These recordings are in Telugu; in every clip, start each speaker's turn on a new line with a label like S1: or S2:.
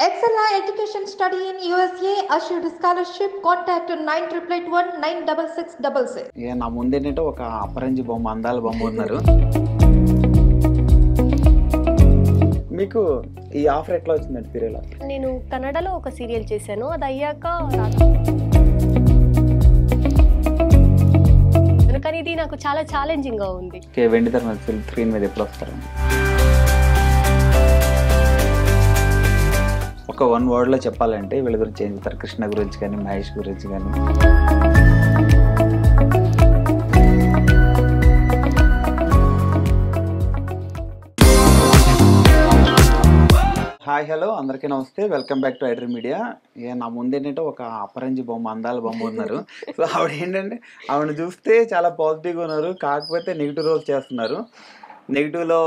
S1: Excella Education Study in USA assured scholarship. Contact 9881 96666.
S2: నా ముందేంటంటే ఒక అపరంజి బొమ్మ, అందాల బొమ్మ ఉన్నారు. మీకు ఈ ఆఫర్ ఎట్లా వచ్చిందండి సీరియల్?
S3: నేను కన్నడలో ఒక సీరియల్ చేశాను, అది అయ్యాక కానీ ఇది నాకు చాలా ఛాలెంజింగ్ గా ఉంది.
S2: వెండితెర మీద స్క్రీన్ మీద ఎప్పుడు వస్తారు? ఒక వన్ వర్డ్ లో చెప్పాలంటే వీళ్ళ గురించి ఏం చెప్తారు? కృష్ణ గురించి కానీ, మహేష్ గురించి కానీ. హాయ్, హలో, అందరికీ నమస్తే. Welcome back to iDream media. నా ముందేంటంటే ఒక అపరంజి బొమ్మ, అందాల బొమ్మ ఉన్నారు. సో ఆవిడ ఏంటంటే ఆవిడని చూస్తే చాలా పాజిటివ్గా ఉన్నారు, కాకపోతే నెగిటివ్ రోల్స్ చేస్తున్నారు. నెగిటివ్లో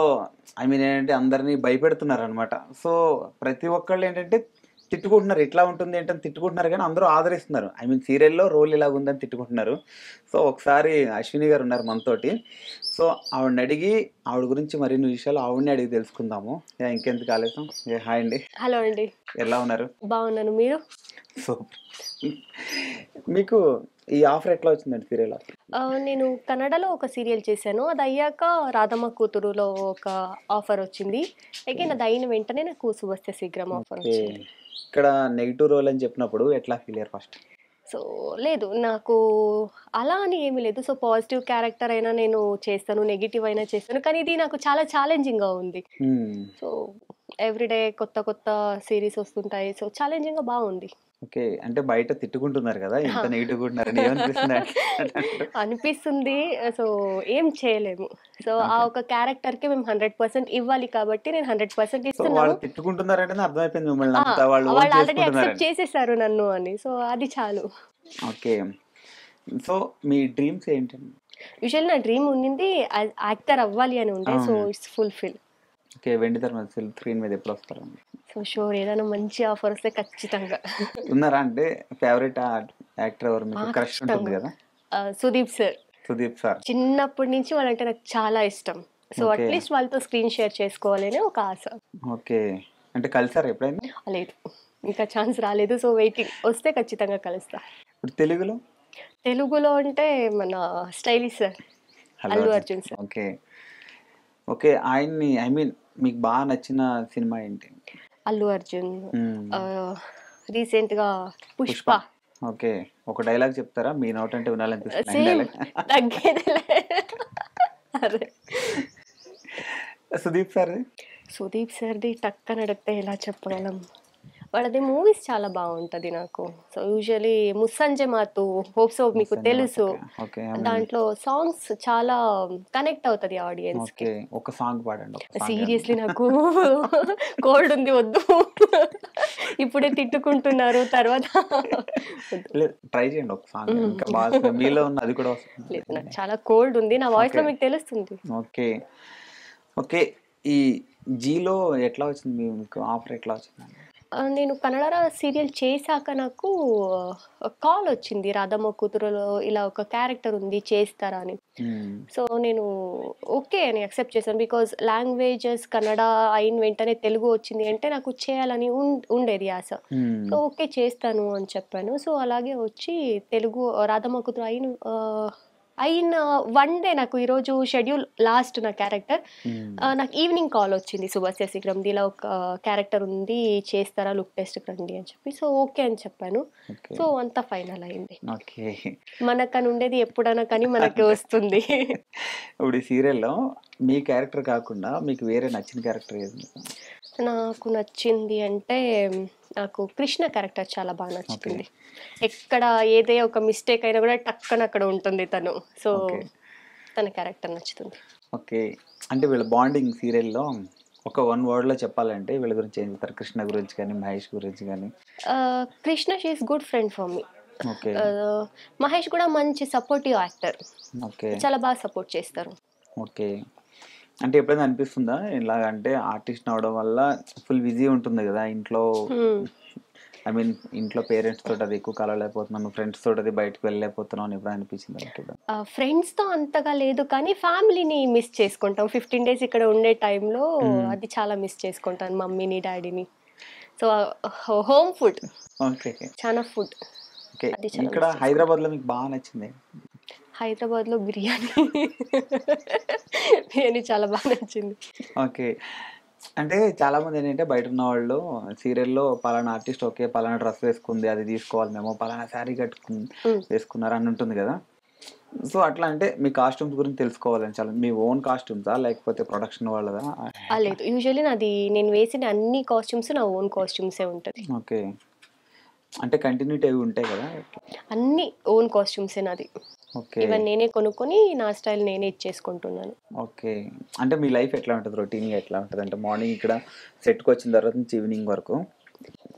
S2: ఏంటంటే అందరినీ భయపెడుతున్నారు అనమాట. సో ప్రతి ఒక్కళ్ళు ఏంటంటే తిట్టుకుంటున్నారు, ఇట్లా ఉంటుంది ఏంటని తిట్టుకుంటున్నారు, కానీ అందరూ ఆదరిస్తున్నారు. సీరియల్లో రోల్ ఇలా ఉందని తిట్టుకుంటున్నారు. సో ఒకసారి అశ్విని గారు ఉన్నారు మనతోటి. సో ఆవిడని అడిగి ఆవిడ గురించి మరిన్ని విషయాలు ఆవిడని అడిగి తెలుసుకుందాము. ఇంకెందుకు ఆలస్యం? హాయ్ అండి.
S3: హలో అండి.
S2: ఎలా ఉన్నారు?
S3: బాగున్నాను, మీరు?
S2: సో మీకు ఈ ఆఫర్ ఎట్లా వచ్చిందండి సీరియల్?
S3: నేను కన్నడలో ఒక సీరియల్ చేశాను, అది అయ్యాక రాధమ్మ కూతురులో ఒక ఆఫర్ వచ్చింది. అగైన్ అది అయిన వెంటనే నాకు శుభస్య శీఘ్రం ఆఫర్ వచ్చింది.
S2: ఇక్కడ నెగిటివ్ రోల్ అని చెప్పినప్పుడు ఎట్లా ఫీల్ అయ్యారు ఫస్ట్?
S3: సో లేదు, నాకు అలా అని ఏమీ లేదు. సో పాజిటివ్ క్యారెక్టర్ అయినా నేను చేస్తాను, నెగిటివ్ అయినా చేస్తాను, కానీ ఇది నాకు చాలా ఛాలెంజింగ్గా ఉంది. సో ఎవ్రీడే కొత్త కొత్త సిరీస్ వస్తుంటాయి, సో ఛాలెంజింగ్గా బాగుంది.
S2: ఓకే, అంటే బయట తిట్టుకుంటున్నారు కదా, ఇంత నెగిటివ్
S3: అనిపిస్తుంది. సో ఏం చేయలేము. సో ఆ ఒక క్యారెక్టర్ కి మేము 100% ఇవ్వాలి కాబట్టి నేను 100% ఇస్తున్నాను.
S2: తిట్టుకుంటున్నారంటే అర్థమైపోయింది మిమ్మల్ని,
S3: వాళ్ళు ఆల్రెడీ యాక్సెప్ట్ చేసేసారు నన్ను అని, సో అది చాలు.
S2: ఓకే, సో మీ డ్రీమ్స్ ఏంటండి?
S3: యూజువల్లీ నా డ్రీమ్ ఉండింది యాక్టర్ అవ్వాలి అని ఉండే, సో ఇట్స్ ఫుల్ఫిల్.
S2: ఓకే, వెండితెర మీద స్క్రీన్ మీద ఎప్పుడు వస్తారు?
S3: సో షూర్, ఏదైనా మంచి ఆఫర్ వస్తే ఖచ్చితంగా.
S2: ఉన్నారా? అంటే ఫేవరెట్ యాక్టర్ ఎవరు మీకు? క్రష్ ఉంటుంది కదా.
S3: సుదీప్ సార్.
S2: సుదీప్ సార్
S3: చిన్నప్పటి నుంచి వాళ్ళంటే నాకు చాలా ఇష్టం. సో అట్లీస్ట్ వాళ్ళతో స్క్రీన్ షేర్ చేసుకోవాలి అనే ఒక ఆశ.
S2: ఓకే, అంటే కలిసారా ఎప్పుడైనా?
S3: లేదు, ఇంకా ఛాన్స్ రాలేదు. సో వెయిటింగ్, వస్తే ఖచ్చితంగా కలుస్తా.
S2: ఇప్పుడు తెలుగులో
S3: అంటే మన stylish sir, Allu Arjun sir.
S2: Okay okay, ఆయన్ని మీకు బాగా నచ్చిన సినిమా ఏంటి?
S3: అల్లు అర్జున్. రీసెంట్ గా పుష్ప.
S2: ఓకే, ఒక డైలాగ్ చెప్తారా? మీ నోట్ అంటే వినాలనిపిస్తుంది.
S3: సుదీప్ సార్ది టక్కన అడిగితే ఎలా చెప్పగలం? వాళ్ళది మూవీస్ చాలా బాగుంటది నాకు. సో యూజువలీ ముస్సంజె మాతు, హోప్స్ ఆఫ్ మీకు తెలుసు, దాంట్లో సాంగ్స్ చాలా కనెక్ట్ అవుతుంది ఆడియన్స్ కి.
S2: ఒక సాంగ్ పాడండి.
S3: సీరియస్లీ నాకు కోల్డ్ ఉంది, వద్దు. ఇప్పుడే తిట్టుకుంటున్నారు, తర్వాత
S2: ట్రై చేయండి ఒక సాంగ్. మీలో ఉన్న అది కూడా
S3: లేదు, నాకు చాలా కోల్డ్ ఉంది, నా వాయిస్ లో మీకు తెలుస్తుంది.
S2: ఓకే ఓకే, ఈ జీలో ఎట్లా వచ్చింది మీకు ఆఫర్? ఎట్లా వచ్చింది?
S3: నేను కన్నడ సీరియల్ చేశాక నాకు కాల్ వచ్చింది, రాధమ్మ కూతురులో ఇలా ఒక క్యారెక్టర్ ఉంది, చేస్తారా అని. సో నేను ఓకే అని యాక్సెప్ట్ చేశాను. బికాజ్ లాంగ్వేజెస్ కన్నడ అయిన వెంటనే తెలుగు వచ్చింది అంటే నాకు చేయాలని ఉండేది ఆశ. సో ఓకే చేస్తాను అని చెప్పాను. సో అలాగే వచ్చి తెలుగు రాధమ్మ కూతురు అయిన వన్ డే నాకు ఈరోజు షెడ్యూల్ లాస్ట్ నా క్యారెక్టర్, నాకు ఈవినింగ్ కాల్ వచ్చింది, శుభస్య శీఘ్రం ఇలా ఒక క్యారెక్టర్ ఉంది, చేస్తారా, లుక్ టెస్ట్ రండి అని చెప్పి. సో ఓకే అని చెప్పాను. సో అంతా ఫైనల్ అయింది. మనకని ఉండేది ఎప్పుడైనా కానీ మనకి వస్తుంది.
S2: ఇప్పుడు ఈ సీరియల్లో మీ క్యారెక్టర్ కాకుండా మీకు వేరే నచ్చిన క్యారెక్టర్ ఏది?
S3: నాకు నచ్చింది అంటే నాకు కృష్ణ క్యారెక్టర్ చాలా బాగా నచ్చుతుంది. ఎక్కడ ఏదే ఒక మిస్టేక్ అయినా కూడా టక్కన అక్కడ ఉంటుంది తను. సో తన క్యారెక్టర్ నచ్చుతుంది.
S2: ఓకే, అంటే వీళ్ళ బాండింగ్ సీరియల్లో ఒక వన్ వర్డ్ లో చెప్పాలంటే వీళ్ళ గురించి ఏం చెప్తారు? కృష్ణ గురించి కానీ, మహేష్ గురించి కానీ.
S3: Krishna she is good friend for me. Mahesh కూడా మంచి సపోర్టివ్ యాక్టర్, చాలా బాగా సపోర్ట్ చేస్తారు.
S2: ఓకే, అంటే ఎప్పుడైనా అనిపిస్తుందా ఇలాగంటే ఆర్టిస్ట్ అవడం వల్ల ఫుల్ బిజీ ఉంటుంది కదా ఇంట్లో, ఐ మీన్ ఇంట్లో పేరెంట్స్ తోటి అది ఎక్కువ కలవలేకపోతున్నాను, ఫ్రెండ్స్ తోటి అది బయటకు వెళ్ళలేకపోతున్నాను అని ఎప్పుడు అనిపించింది మీకు?
S3: ఫ్రెండ్స్‌తో అంతగా లేదు కానీ ఫ్యామిలీని మిస్ చేసుకుంటాం. 15 డేస్ ఇక్కడ ఉండే టైంలో అది చాలా మిస్ చేసుకుంటాను మమ్మీని, డ్యాడీని. So, home food
S2: okay.
S3: చాలా ఫుడ్
S2: ఓకే.
S3: అది చాలా
S2: ఇక్కడ
S3: మిస్ చేసుకుంటాం.
S2: హైదరాబాద్‌లో మీకు బాగా నచ్చింది?
S3: హైదరాబాద్‌లో బిర్యానీ. బిర్యానీ చాలా బాగా నచ్చింది.
S2: ఓకే. అంటే చాలామంది ఏంటంటే బయట ఉన్నవాళ్ళు సీరియల్‌లో పలానా ఆర్టిస్ట్ ఓకే. పలానా డ్రెస్ వేసుకుంది అది తీసుకోవాలి మేము. పలానా శారీ
S3: హ్మ్.
S2: వేసుకున్నారు అని ఉంటుంది కదా! సో, అట్లా అంటే మీ కాస్ట్యూమ్స్ గురించి తెలుసుకోవాలని చాలా మీ ఓన్ కాస్ట్యూమ్సా? లేకపోతే ప్రొడక్షన్ వాళ్ళదా? ఎట్లా?
S3: లేదు. యూజువల్లీ నేను వేసిన అన్ని కాస్ట్యూమ్స్ నా ఓన్ కాస్ట్యూమ్సే ఉంటది.
S2: ఓకే. అంటే కంటిన్యూటీ అవి ఉంటాయి కదా! ఎట్లా?
S3: అన్నీ ఓన్ కాస్ట్యూమ్సే నాది.
S2: ఓకే.
S3: ఈవెన్ నేనే కొనుక్కొని నా స్టైల్ నేనే ఇచ్చేసుకుంటున్నాను.
S2: ఓకే. అంటే మీ లైఫ్ ఎట్లా ఉంటది? రొటీన్‌గా ఎట్లా ఉంటది? అంటే మార్నింగ్ ఇక్కడ సెట్‌కొచ్చిన తర్వాత నుంచి ఈవినింగ్ వరకు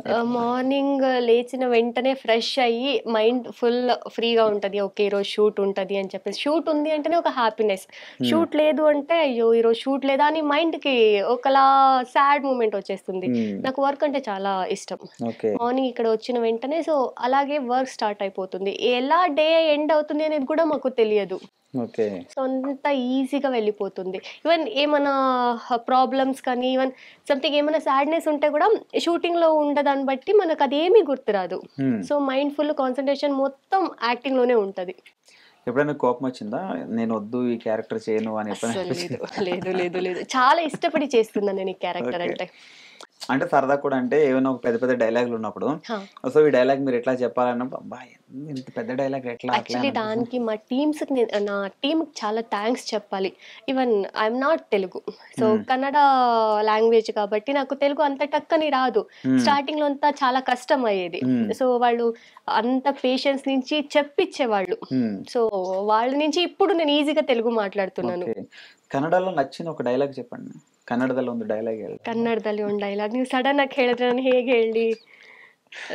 S2: ఎట్లా?
S3: మార్నింగ్ లేచిన వెంటనే ఫ్రెష్ అయ్యి మైండ్ ఫుల్ ఫ్రీగా ఉంటది. ఓకే. ఈరోజు షూట్ ఉంటది అని చెప్పేసి. షూట్ ఉంది అంటేనే ఒక హ్యాపీనెస్.
S2: హ్మ్.
S3: షూట్ లేదు అంటే అయ్యో! ఈరోజు షూట్ లేదా అని మైండ్‌కి ఒకలా సాడ్ మూమెంట్ వచ్చేస్తుంది.
S2: హ్మ్.
S3: నాకు వర్క్ అంటే చాలా ఇష్టం.
S2: ఓకే.
S3: మార్నింగ్ ఇక్కడ వచ్చిన వెంటనే అలాగే వర్క్ స్టార్ట్ అయిపోతుంది. ఎలా డే ఎండ్ అవుతుంది అనేది కూడా మాకు తెలియదు.
S2: ఓకే.
S3: సో, అంత ఈజీగా వెళ్ళిపోతుంది. ఈవెన్ ఏమన్నా ప్రాబ్లమ్స్ కానీ, ఈవెన్ సంథింగ్ ఏమైనా సాడ్‌నెస్ ఉంటే గూడా షూటింగ్‌లో ఉండదాన్ని బట్టి మనకదేమీ గుర్తురాదు.
S2: హ్మ్.
S3: సో, మైండ్ ఫుల్ కాన్సంట్రేషన్ మొత్తం యాక్టింగ్‌లోనే ఉంటది.
S2: ఎప్పుడైనా కోపమొచ్చిందా? నేనొద్దు ఈ క్యారెక్టర్ చేయను అని ఎప్పుడైనా
S3: అస్సలు లేదు.
S2: అనిపించిందా?
S3: లేదు, లేదు, లేదు. చాలా ఇష్టపడి చేస్తున్నాను నేను ఈ క్యారెక్టర్
S2: ఓకే.
S3: అంటే.
S2: అంటే సరదాగా కూడా అంటే ఏమైనా ఒక పెద్ద పెద్ద డైలాగులున్నప్పుడు
S3: ఆ!
S2: సో, ఈ డైలాగ్ మీరు ఎట్లా చెప్పాలన్నప్పుడు అబ్బా! ఇంత పెద్ద డైలాగ్ ఎట్లా అట్లా
S3: యాక్చువల్లీ
S2: అని అనిపిస్తుంది.
S3: దానికి మా నా టీమ్‌కి చాలా థాంక్స్ చెప్పాలి. Even I'm not Telugu. So,
S2: హ్మ్.
S3: కన్నడ లాంగ్వేజ్ కాబట్టి నాకు తెలుగు అంత టక్కని రాదు.
S2: హ్మ్.
S3: స్టార్టింగ్‌లో అంతా చాలా కష్టమయ్యేది.
S2: హ్మ్.
S3: సో, వాళ్ళు అంత పేషెన్స్ నుంచి చెప్పిచ్చేవాళ్ళు.
S2: హ్మ్.
S3: సో, వాళ్ళ నుంచి ఇప్పుడు నేను ఈజీగా తెలుగు మాట్లాడుతున్నాను.
S2: ఓకే. కన్నడలో నచ్చిన ఒక ಡೈಲಾಗ್ చెప్పండి. ಕನ್ನಡದಲ್ಲಿ ಒಂದು ಡೈಲಾಗ್ ಹೇಳಿ.
S3: ಕನ್ನಡದಲ್ಲಿ ಒಂದು ಡೈಲಾಗ್ ನೀವು ಸಡನ್ ಆಗಿ ಹೇಳಿದ್ರೆ ನಾನು ಹೇಗೆ ಹೇಳಲಿ?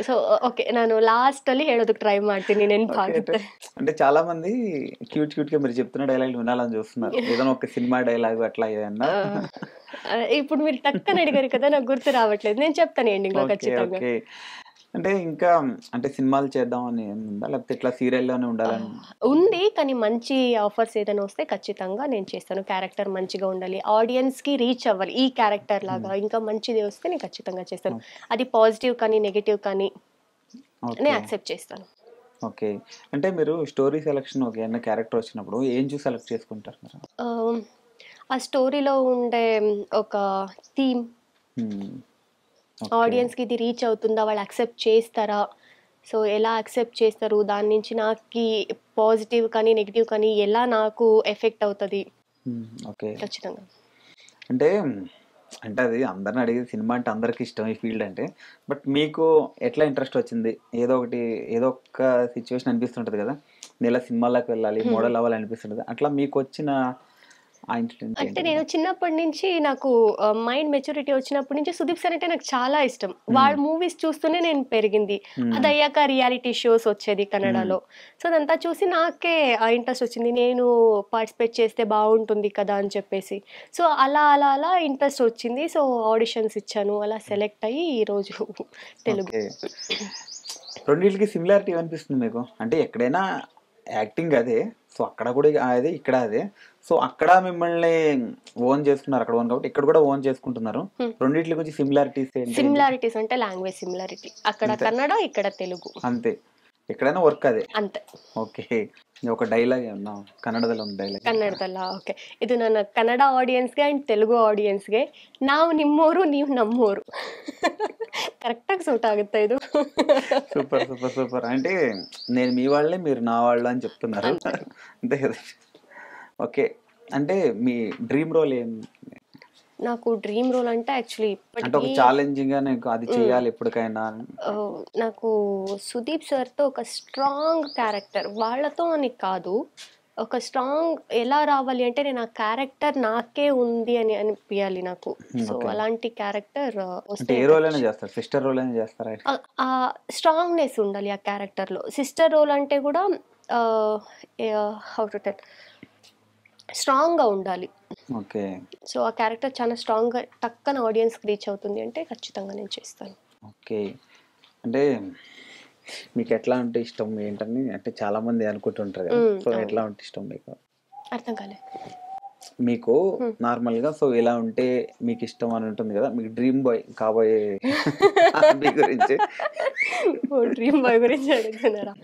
S3: So, okay. ನಾನು ಲಾಸ್ಟಲ್ಲಿ ಹೇಳೋದಕ್ಕೆ ಟ್ರೈ ಮಾಡ್ತೀನಿ
S2: ఓకే.
S3: ನೆನಪಾಗುತ್ತೆ.
S2: అంటే చాలా మంది క్యూట్‌గా మీరు చెప్తున్న డైలాగులు వినాలని చూస్తున్నారు. ఏదైనా ఒక సినిమా డైలాగ్ అట్లా ఏదన్నా?
S3: ఆ! ఇప్పుడు మీరు టక్కని అడిగారు కదా! నాకు గుర్తు రావట్లేదు. నేను చెప్తాను ఎండింగ్‌లో
S2: ఓకే.
S3: ఖచ్చితంగా.
S2: ఓకే. అంటే ఇంకా అంటే సినిమాలు చేద్దాం అని ఏముందా? లేకపోతే ఇట్లా సీరియల్‌లోనే ఉండాలని?
S3: ఉంది. కానీ మంచి ఆఫర్స్ ఏదైనా వస్తే ఖచ్చితంగా నేను చేస్తాను. క్యారెక్టర్ మంచిగా ఉండాలి. ఆడియన్స్‌కి రీచ్ అవ్వాలి. ఈ క్యారెక్టర్ లాగా
S2: హ్మ్.
S3: ఇంకా మంచిది వస్తే నేను ఖచ్చితంగా చేస్తాను.
S2: ఓకే.
S3: అది పాజిటివ్ కానీ, నెగెటివ్ కానీ నేను
S2: ఓకే.
S3: యాక్సెప్ట్ చేస్తాను.
S2: ఓకే. అంటే మీరు స్టోరీ సెలక్షన్ ఒక ఏదైనా క్యారెక్టర్ వచ్చినప్పుడు ఏం చూసి సెలెక్ట్ చేసుకుంటారు మీరు?
S3: ఆహ్, ఆ స్టోరీలో ఉండే ఒక థీమ్,
S2: హ్మ్. ఓకే.
S3: ఆడియన్స్‌కి ఇది రీచ్ అవుతుందా? వాళ్ళు యాక్సెప్ట్ చేస్తారా? సో, ఎలా యాక్సెప్ట్ చేస్తారు? దాని నుంచి నాకి పాజిటివ్ కానీ, నెగెటివ్ కానీ ఎలా నాకు ఎఫెక్ట్ అవుతది?
S2: హ్మ్. ఓకే.
S3: ఖచ్చితంగా.
S2: అంటే అంటే అది అందరిని అడిగేది సినిమా అంటే అందరికి ఇష్టం ఈ ఫీల్డ్ అంటే. బట్ మీకు ఎట్లా ఇంట్రెస్ట్ వచ్చింది? ఏదో ఒకటి ఏదో ఒక సిట్యుయేషన్ అనిపిస్తుంటది కదా! నేను ఇలా సినిమాల్లోకి వెళ్ళాలి,
S3: హ్మ్.
S2: మోడల్ అవ్వాలి అనిపిస్తుంటది. అట్లా మీకొచ్చిన ఆ ఇన్సిడెంట్
S3: అంటే
S2: ఏంటిది?
S3: నేను చిన్నప్పటి నుంచి నాకు మైండ్ మెచ్యూరిటీ వచ్చినప్పటి నుంచి సుదీప్ సార్ అంటే నాకు చాలా ఇష్టం. వాళ్ళ
S2: హ్మ్.
S3: మూవీస్ చూస్తూనే నేను పెరిగింది.
S2: హ్మ్.
S3: అదయ్యాక రియాలిటీ షోస్ వచ్చేది
S2: హ్మ్.
S3: కన్నడలో. సో, అదంతా చూసి నాకే ఆ ఇంట్రెస్ట్ వచ్చింది. నేను పార్టిసిపేట్ చేస్తే బావుంటుంది కదా! అని చెప్పేసి. సో, అలా ఇంట్రెస్ట్ వచ్చింది. సో, ఆడిషన్స్ ఇచ్చాను. అలా సెలెక్ట్ అయ్యి ఈరోజు తెలుగు.
S2: ఓకే. రెండిట్లకి సిమిలారిటీ ఏమనిపిస్తుంది మీకు? అంటే ఎక్కడైనా యాక్టింగ్ అదే. సో, అక్కడ కూడా అదే, ఇక్కడ అదే. సో, అక్కడ మిమ్మల్ని ఓన్ చేసుకున్నారు. అక్కడ ఓన్ కాబట్టి ఇక్కడ కూడా ఓన్ చేసుకుంటున్నారు.
S3: హ్మ్.
S2: రెండిట్లి గురించి సిమిలారిటీస్ ఏంటి?
S3: సిమిలారిటీస్ అంటే లాంగ్వేజ్ సిమిలారిటీ. అక్కడ
S2: అంతే.
S3: కన్నడ, ఇక్కడ తెలుగు.
S2: అంతే. ఎక్కడైనా వర్క్ అదే.
S3: అంతే.
S2: ఓకే. ఒక డైలాగ్ ఏమన్నా ಕನ್ನಡದಲ್ಲಿ ಒಂದು ಡೈಲಾಗ್ ಹೇಳ್ತೀರಾ?
S3: ಕನ್ನಡದಲ್ಲ? ಓಕೆ. ಇದು ನನ್ನ ಕನ್ನಡ ಆಡಿಯನ್ಸ್‌ಗೆ ಆ್ಯಂಡ್ ತೆಲುಗು ಆಡಿಯನ್ಸ್‌ಗೆ. ನಾವು ನಿಮ್ಮೋರು, ನೀವು ನಮ್ಮೋರು. కరెక్ట్‌గా సూట్ ఆಗುತ್ತಾ ఇది?
S2: సూపర్. సూపర్. సూపర్. అంటే నేను మీ వాళ్ళే, మీరు నా వాళ్ళు అని చెప్తున్నారు.
S3: అంతే.
S2: అంతే కదా! ఓకే. అంటే మీ డ్రీమ్ రోల్ ఏం?
S3: నాకు డ్రీమ్ రోల్ అంటే యాక్చువల్లీ
S2: అంటే ఒక
S3: ఇప్పటికి
S2: ఛాలెంజింగ్‌గా నీకు అది
S3: హ్మ్.
S2: చేయాలి ఎప్పటికైనా.
S3: నాకు సుదీప్ సార్‌తో ఒక స్ట్రాంగ్ క్యారెక్టర్ వాళ్ళతో అని కాదు. ఒక స్ట్రాంగ్ ఎలా రావాలి అంటే నేను ఆ క్యారెక్టర్ నాకే ఉంది అని అనిపియాలి నాకు. So,
S2: okay.
S3: అలాంటి క్యారెక్టర్
S2: అంటే
S3: వస్తే
S2: ఏ రోల్ అయినా చేస్తారు. సిస్టర్ రోల్ అయినా చేస్తారా?
S3: ఆ స్ట్రాంగ్‌నెస్ ఉండాలి ఆ క్యారెక్టర్‌లో. సిస్టర్ రోల్ అంటే గూడా ఆహ్, హౌ టు టెల్ స్ట్రాంగ్‌గా ఉండాలి.
S2: ఓకే.
S3: సో, ఆ క్యారెక్టర్ చాలా స్ట్రాంగ్‌గా టక్కన ఆడియన్స్‌కి రీచ్ అవుతుంది అంటే ఖచ్చితంగా నేను చేస్తాను.
S2: ఓకే. అంటే మీకు ఎట్లా ఉంటే ఇష్టం ఏంటని అంటే చాలా మంది అనుకుంటుంటారు కదా, సో ఎట్లా ఉంటే ఇష్టం మీకు?
S3: అర్థం కాలేదు.
S2: మీకు నార్మల్ గా సో ఇలా ఉంటే మీకు ఇష్టం అని ఉంటుంది కదా, మీకు డ్రీమ్ బాయ్ కాబోయే మీ గురించి.
S3: డ్రీమ్ బాయ్ గురించి అడుగుతున్నారా?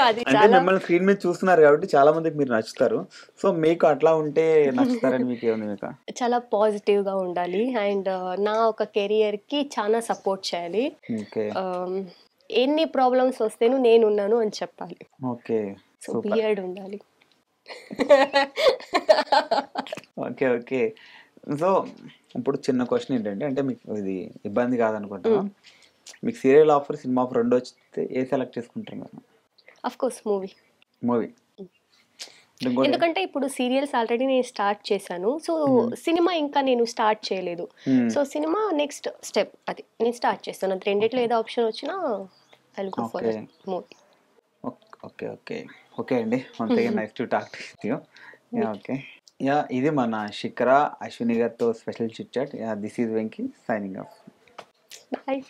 S3: అది
S2: అంటే
S3: చాలా
S2: మిమ్మల్ని స్క్రీన్ మీద చూస్తున్నారు కాబట్టి చాలా మందికి మీరు నచ్చుతారు. సో మీకు అట్లా ఉంటే నచ్చుతారని మీకు ఏముంది మీకు?
S3: చాలా పాజిటివ్గా ఉండాలి అండ్ నా ఒక కెరియర్కి చాలా సపోర్ట్ చేయాలి.
S2: ఓకే
S3: ఎన్ని ప్రాబ్లమ్స్ వస్తేను నేనున్నాను అని చెప్పాలి.
S2: Okay
S3: so
S2: super.
S3: బియర్డ్ ఉండాలి.
S2: Okay okay. సో ఇప్పుడు చిన్న క్వశ్చన్ ఏంటంటే, అంటే మీకు ఇది ఇబ్బంది కాదనుకుంటున్నా, మీకు సీరియల్ ఆఫర్ సినిమా ఆఫర్ రెండు వచ్చితే ఏ సెలెక్ట్ చేసుకుంటారు మీరు?
S3: Of course movie.
S2: మూవీ.
S3: ఎందుకంటే ఇప్పుడు సీరియల్స్ ఆల్రెడీ నేను స్టార్ట్ చేశాను. సో సినిమా ఇంకా నేను స్టార్ట్ చేయలేదు. సో సినిమా నెక్స్ట్ స్టెప్ అది నేను స్టార్ట్ చేస్తాను. అది రెండిట్లో ఏదో ఆప్షన్ వచ్చినా I will go for
S2: okay
S3: movie.
S2: Okay okay okay అండి, once again nice to talk to you. Yeah okay. Yeah ఇది మన శిఖర అశ్విని గారితో special chit chat. Yeah this is Venky signing off.
S3: Bye.